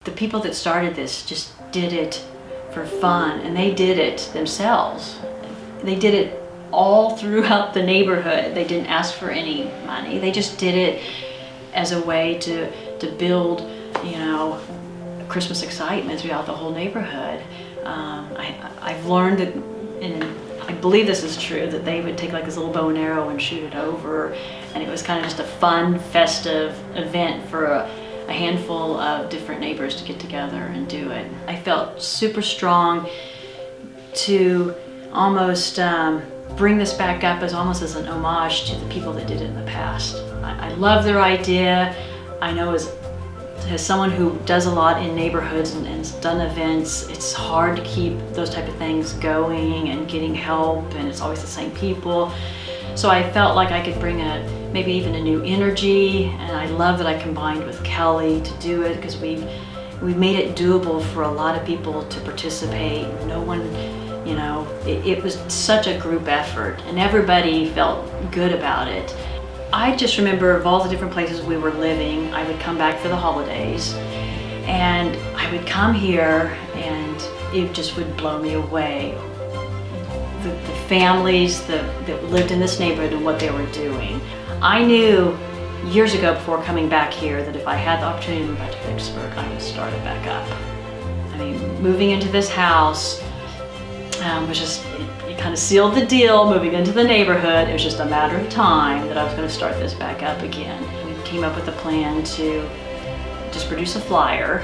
the people that started this just did it for fun, and they did it themselves. They did it all throughout the neighborhood. They didn't ask for any money. They just did it as a way to build, you know, Christmas excitement throughout the whole neighborhood. I've learned that, and I believe this is true, that they would take like this little bow and arrow and shoot it over, and it was kind of just a fun, festive event for a handful of different neighbors to get together and do it. I felt super strong to almost bring this back up as almost as an homage to the people that did it in the past. I love their idea. I know as someone who does a lot in neighborhoods and has done events, it's hard to keep those type of things going and getting help, and it's always the same people. So I felt like I could bring maybe even a new energy, and I love that I combined with Kelly to do it, because we made it doable for a lot of people to participate. No one, you know, it was such a group effort, and everybody felt good about it. I just remember of all the different places we were living, I would come back for the holidays, and I would come here, and it just would blow me away. The families that lived in this neighborhood and what they were doing. I knew years ago before coming back here that if I had the opportunity to move back to Pittsburg, I would start it back up. I mean, moving into this house was just, it kind of sealed the deal. Moving into the neighborhood, it was just a matter of time that I was going to start this back up again. We came up with a plan to just produce a flyer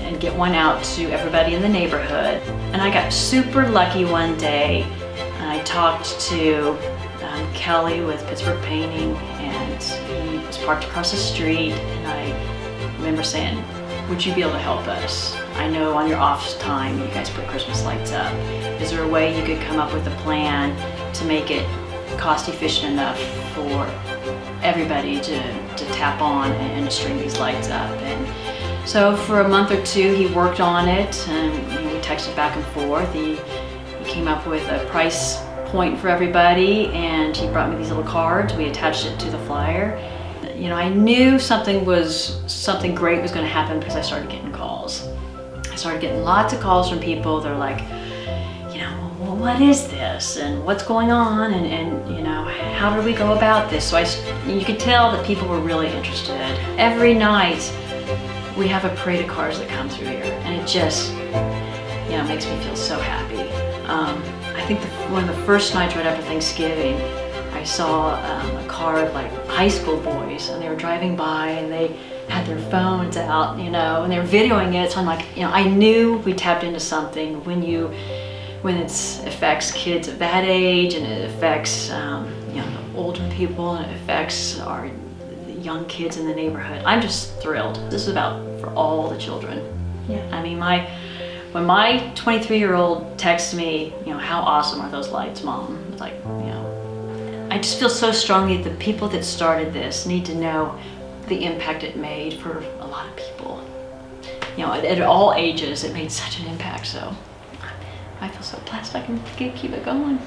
and get one out to everybody in the neighborhood. And I got super lucky one day, and I talked to Kelly with Pittsburg Painting, and he was parked across the street, and I remember saying, would you be able to help us? I know on your off time you guys put Christmas lights up. Is there a way you could come up with a plan to make it cost efficient enough for everybody to tap on and to string these lights up? And so for a month or two he worked on it, and we texted back and forth. He came up with a price point for everybody, and he brought me these little cards. We attached it to the flyer. You know, I knew something great was going to happen because I started getting calls. I started getting lots of calls from people. They're like, you know, well, what is this, and what's going on, and you know, how do we go about this? So you could tell that people were really interested. Every night we have a parade of cars that come through here, and it just, you know, makes me feel so happy. I think one of the first nights right after Thanksgiving, I saw a car of like high school boys, and they were driving by, and they had their phones out, you know, and they were videoing it. So I'm like, you know, I knew we tapped into something when it affects kids of that age, and it affects you know, the older people, and it affects our young kids in the neighborhood. I'm just thrilled. This is about for all the children. Yeah. I mean, when my 23-year-old texts me, you know, how awesome are those lights, Mom? It's like, you know, I just feel so strongly that the people that started this need to know the impact it made for a lot of people. You know, at all ages, it made such an impact. So I feel so blessed I can keep it going.